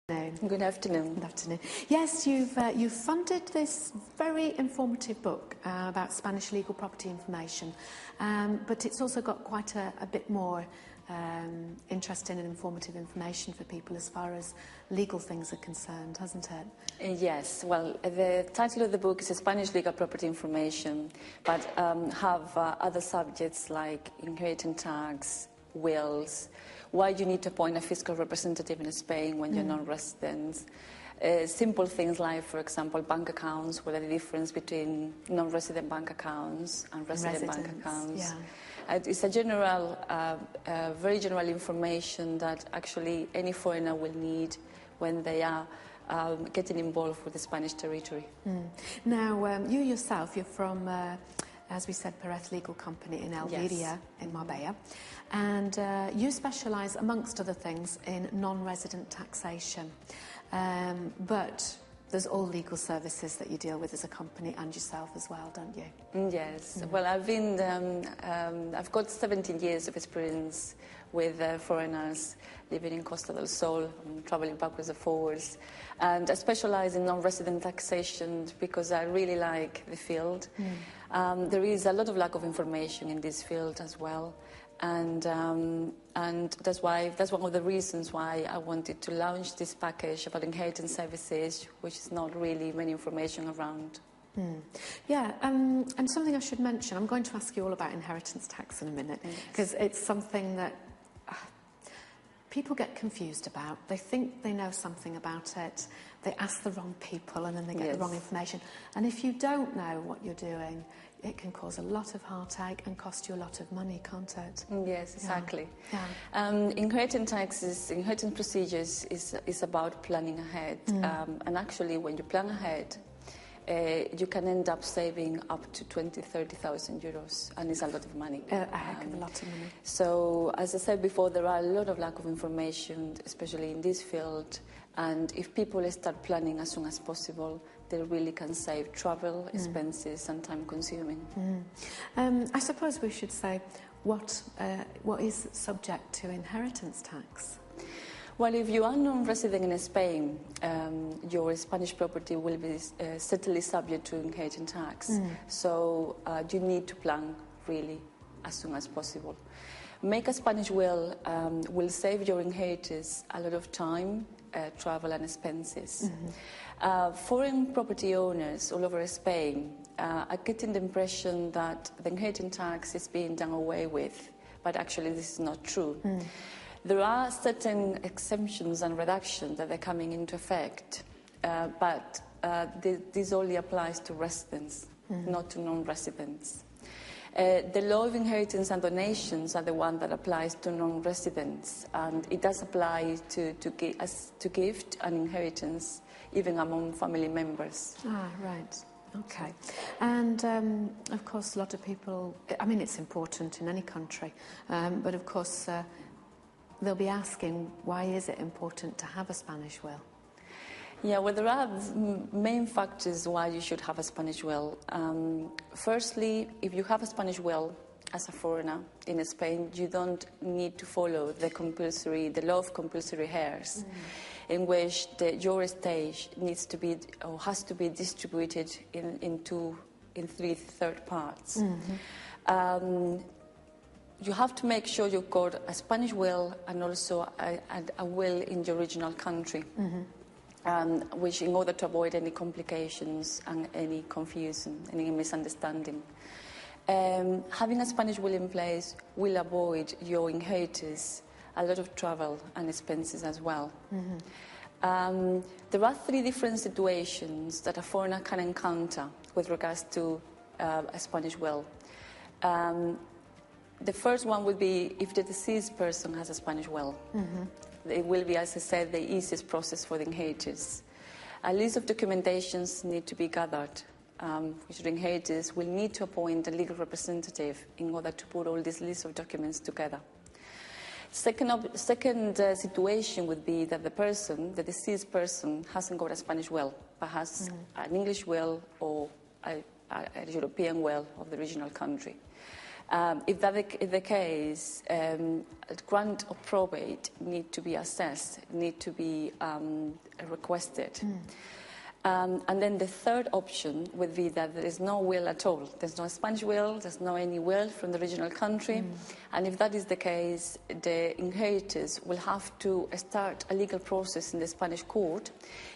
Good afternoon. Good afternoon. Yes, you've funded this very informative book about Spanish legal property information, but it's also got quite a bit more interesting and informative information for people as far as legal things are concerned, hasn't it? Yes. Well, the title of the book is Spanish legal property information, but have other subjects like inheritance tax, wills, why you need to appoint a fiscal representative in Spain when you're non-resident. Simple things like, for example, bank accounts, what are the difference between non-resident bank accounts and resident bank accounts. Yeah. It's a general, very general information that actually any foreigner will need when they are getting involved with the Spanish territory. Now, you yourself, you're from, as we said, Perez Legal Company in Almeria, in Marbella, and you specialise, amongst other things, in non-resident taxation. But there's all legal services that you deal with as a company and yourself as well, don't you? Yes. Well, I've got 17 years of experience with foreigners living in Costa del Sol, travelling backwards and forwards. And I specialise in non-resident taxation because I really like the field. There is a lot of lack of information in this field as well. And that's one of the reasons why I wanted to launch this package about inheritance services, which is not really many information around. Yeah, and something I should mention, I'm going to ask you all about inheritance tax in a minute, because it's something that people get confused about. They think they know something about it, they ask the wrong people, and then they get the wrong information. And if you don't know what you're doing, it can cause a lot of heartache and cost you a lot of money, can't it? Yes, exactly. Yeah. Inheritance taxes, inheritance procedures is about planning ahead. And actually, when you plan ahead, you can end up saving up to 30,000 euros, and it's a lot of money. A heck of a lot of money. So, as I said before, there are a lot of lack of information, especially in this field. And if people start planning as soon as possible, they really can save travel, expenses, and time consuming. I suppose we should say what is subject to inheritance tax? Well, if you are non-resident in Spain, your Spanish property will be certainly subject to inheritance tax. So you need to plan really as soon as possible. Make a Spanish will save your inheritors a lot of time, travel and expenses. Foreign property owners all over Spain are getting the impression that the inheritance tax is being done away with, but actually this is not true. There are certain exemptions and reductions that are coming into effect, but this only applies to residents, not to non-residents. The law of inheritance and donations are the one that applies to non-residents, and it does apply to gift and inheritance, even among family members. Ah, right. Okay. And, of course, a lot of people, I mean, it's important in any country, but, of course, they'll be asking, why is it important to have a Spanish will? Yeah, well, there are main factors why you should have a Spanish will. Firstly, if you have a Spanish will as a foreigner in Spain, you don't need to follow the law of compulsory heirs, in which your estate needs to be or has to be distributed in three third parts. You have to make sure you've got a Spanish will and also a will in your original country. Which, in order to avoid any complications and any confusion, any misunderstanding. Having a Spanish will in place will avoid your inheritors a lot of travel and expenses as well. There are three different situations that a foreigner can encounter with regards to a Spanish will. The first one would be if the deceased person has a Spanish will. It will be, as I said, the easiest process for the inheritors. A list of documentations need to be gathered, which the inheritors will need to appoint a legal representative in order to put all this list of documents together. Second situation would be that the deceased person, hasn't got a Spanish will, but has an English will or a European will of the original country. If that is the case, grant of probate need to be assessed, need to be requested. And then the third option would be that there is no will at all. There's no Spanish will, there's no any will from the original country. And if that is the case, the inheritors will have to start a legal process in the Spanish court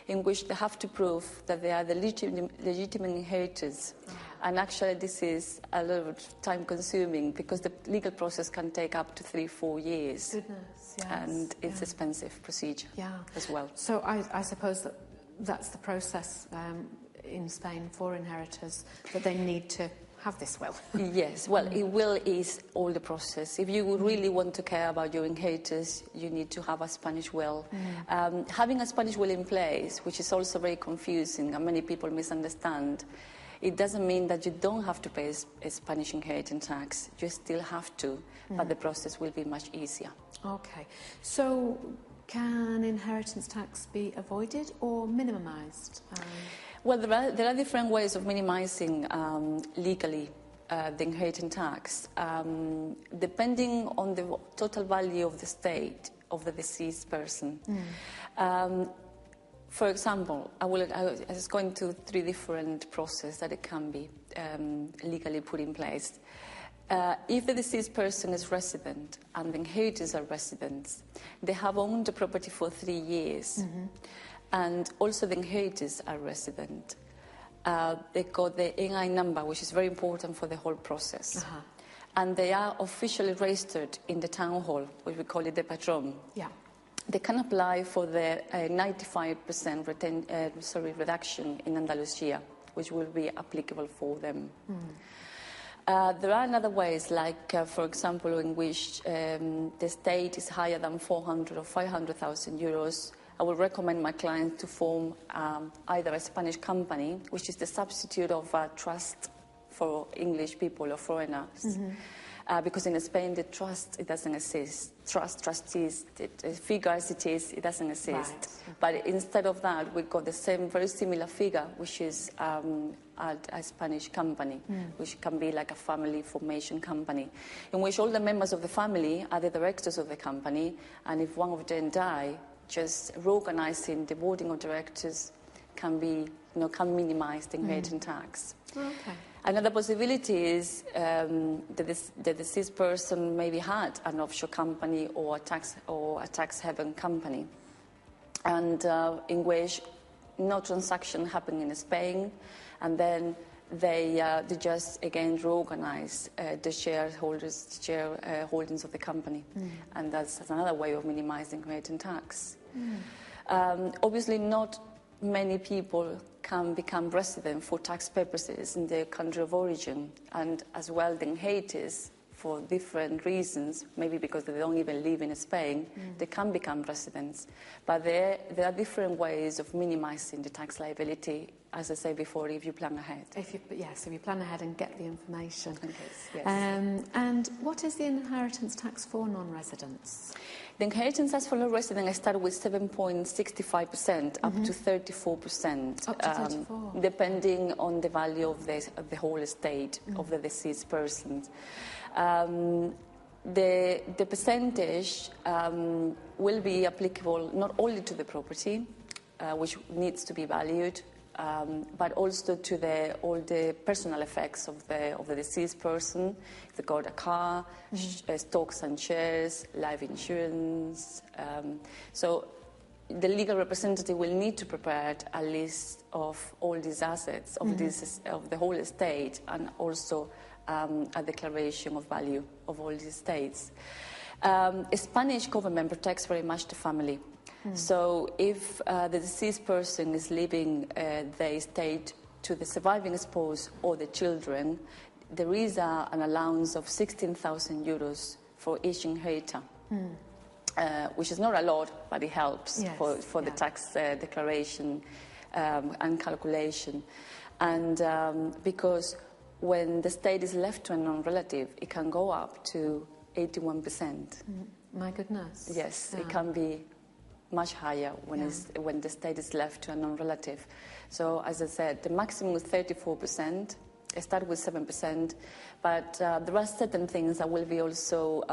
in which they have to prove that they are the legitimate inheritors. And actually this is a lot of time consuming because the legal process can take up to 3-4 years. Goodness, yes. And it's expensive procedure as well. So I suppose that's the process in Spain for inheritors, that they need to have this will. Yes, well, it will is all the process. If you really want to care about your inheritors, you need to have a Spanish will. Having a Spanish will in place, which is also very confusing and many people misunderstand, it doesn't mean that you don't have to pay a Spanish inheritance tax. You still have to, but the process will be much easier. Okay, so can inheritance tax be avoided or minimised? Well, there are different ways of minimising legally the inheritance tax, depending on the total value of the estate of the deceased person. For example, I was going to 3 different processes that it can be legally put in place. If the deceased person is resident and the inheritors are residents, they have owned the property for 3 years, and also the inheritors are resident. They got the NI number, which is very important for the whole process. And they are officially registered in the town hall, which we call it the patron. They can apply for the 95% reduction in Andalusia, which will be applicable for them. There are other ways, like, for example, in which the estate is higher than 400 or 500,000 euros. I would recommend my client to form either a Spanish company, which is the substitute of a trust for English people or foreigners. Because in Spain, the trust, it doesn't exist. Trustees, figure as it is, it doesn't exist. But instead of that, we got the same, very similar figure, which is a Spanish company, which can be like a family formation company, in which all the members of the family are the directors of the company, and if one of them die, just reorganizing the boarding of directors can be, can minimize the inheritance tax. Another possibility is the deceased person maybe had an offshore company or a tax haven company, and in which no transaction happened in Spain, and then they just again reorganize the shareholdings of the company, and that's another way of minimizing inheritance tax. Obviously, not many people can become resident for tax purposes in their country of origin, and as well the inheritors, for different reasons, maybe because they don't even live in Spain, they can become residents. But there are different ways of minimizing the tax liability, as I said before, if you plan ahead. If you plan ahead and get the information. Yes. And what is the inheritance tax for non-residents? The inheritance tax for non-residents starts with 7.65% up to 34%. Up to 34%. Depending on the value of the whole estate of the deceased person. The percentage will be applicable not only to the property, which needs to be valued, but also to all the personal effects of the deceased person. If they got a car, stocks and shares, life insurance. So the legal representative will need to prepare a list of all these assets of the whole estate, and also a declaration of value of all these estates. Spanish government protects very much the family. So if the deceased person is leaving the estate to the surviving spouse or the children, there is an allowance of 16,000 euros for each inheritor, which is not a lot, but it helps for the tax declaration and calculation. And because when the estate is left to a non-relative, it can go up to 81%. My goodness. Yes, it can be much higher when the estate is left to a non-relative. So, as I said, the maximum is 34%, start with 7%, but there are certain things that will be also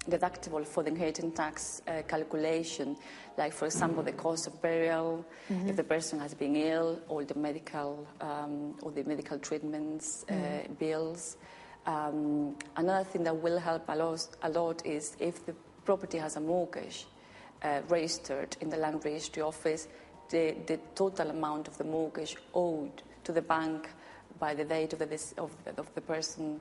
deductible for the inheritance tax calculation, like, for example, the cost of burial, if the person has been ill, or the medical treatments, bills. Another thing that will help a lot is if the property has a mortgage registered in the land registry office, the total amount of the mortgage owed to the bank by the date of the death of the person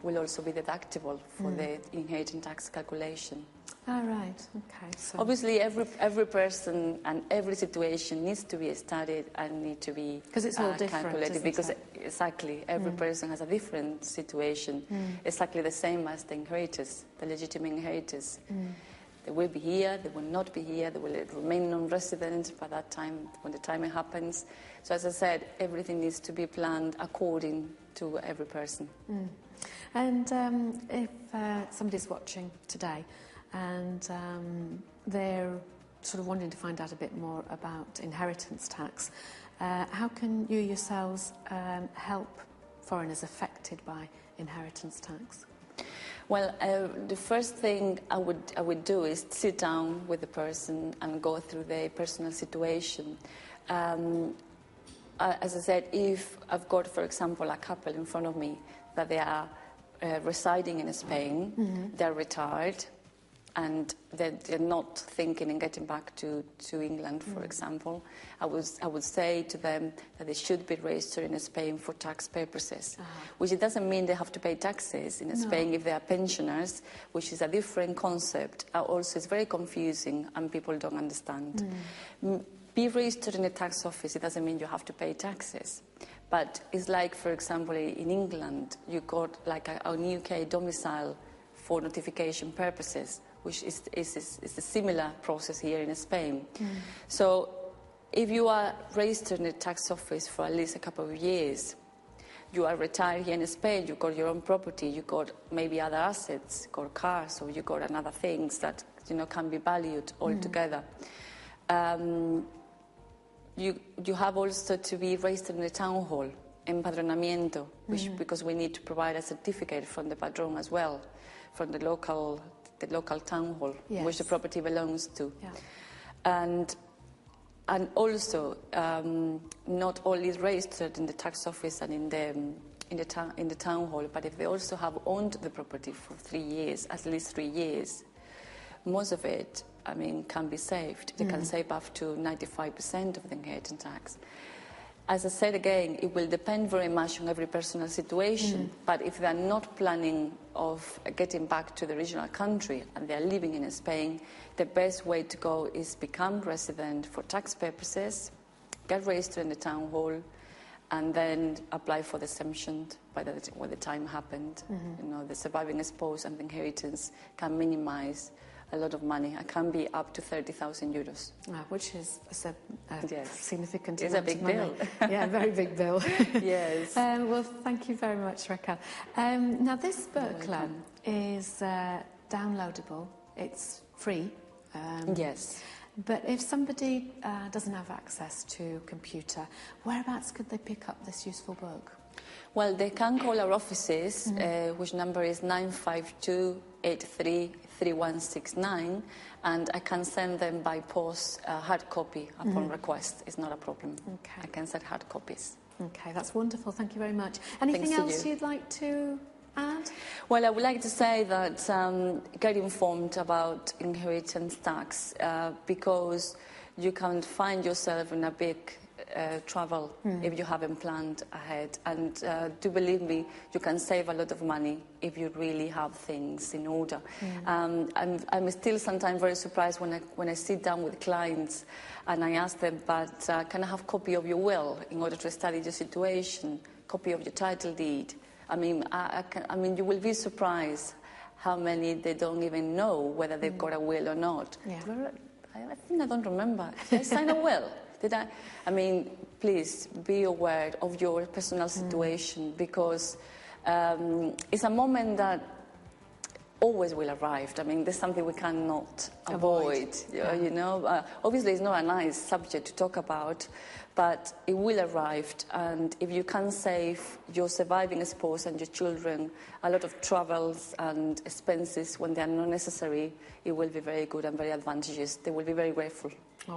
will also be deductible for the inheritance tax calculation. Ah, right. Okay. So obviously, every person and every situation needs to be studied and need to be because it's all different, calculated. Because it? exactly, every person has a different situation. Exactly the same as the inheritors, the legitimate inheritors. They will be here, they will not be here, they will remain non-resident by that time, when the time it happens. So as I said, everything needs to be planned according to every person. And if somebody's watching today and they're sort of wanting to find out a bit more about inheritance tax, how can you yourselves help foreigners affected by inheritance tax? Well, the first thing I would do is sit down with the person and go through their personal situation. As I said, if I've got, for example, a couple in front of me that they are residing in Spain, they're retired, and they're not thinking in getting back to England, for example, I would say to them that they should be registered in Spain for tax purposes, which it doesn't mean they have to pay taxes in Spain if they are pensioners, which is a different concept. Also, it's very confusing and people don't understand. Be registered in a tax office, it doesn't mean you have to pay taxes. But it's like, for example, in England, you got like a UK domicile for notification purposes, which is a similar process here in Spain. So if you are registered in a tax office for at least a couple of years, you are retired here in Spain, you got your own property, you got maybe other assets, you got cars, or you got another things that can be valued altogether. You have also to be registered in the town hall, empadronamiento, because we need to provide a certificate from the padrón as well, from the local town hall, which the property belongs to. And also, not only registered in the tax office and in the town hall, but if they also have owned the property for 3 years, at least 3 years, most of it, can be saved. They can save up to 95% of the inheritance tax. As I said again, it will depend very much on every personal situation, but if they are not planning of getting back to the original country and they are living in Spain, the best way to go is become resident for tax purposes, get registered in the town hall, and then apply for the exemption when the time happened. The surviving spouse and the inheritance can minimize a lot of money. It can be up to 30,000 euros. Which is a significant it's amount a big of money. bill. Yeah, a very big bill. Yes. Well, thank you very much, Raquel. Now, this book club is downloadable. It's free. Yes. But if somebody doesn't have access to a computer, whereabouts could they pick up this useful book? Well, they can call our offices, which number is 952-83-3169, and I can send them by post hard copy upon request. It's not a problem. Okay. I can send hard copies. Okay, that's wonderful. Thank you very much. Anything else you'd like to add? Well, I would like to say that get informed about inheritance tax because you can find yourself in a big travel if you haven't planned ahead, and do believe me, you can save a lot of money if you really have things in order. I'm still sometimes very surprised when I sit down with clients and I ask them, but can I have a copy of your will in order to study your situation, copy of your title deed? You will be surprised how many they don't even know whether they've got a will or not. Yeah. I think I don't remember. Did I sign a will? Please be aware of your personal situation because it's a moment that always will arrive. I mean, there's something we cannot avoid. Yeah. You know, obviously it's not a nice subject to talk about, but it will arrive. And if you can save your surviving spouse and your children a lot of travels and expenses when they are not necessary, it will be very good and very advantageous. They will be very grateful.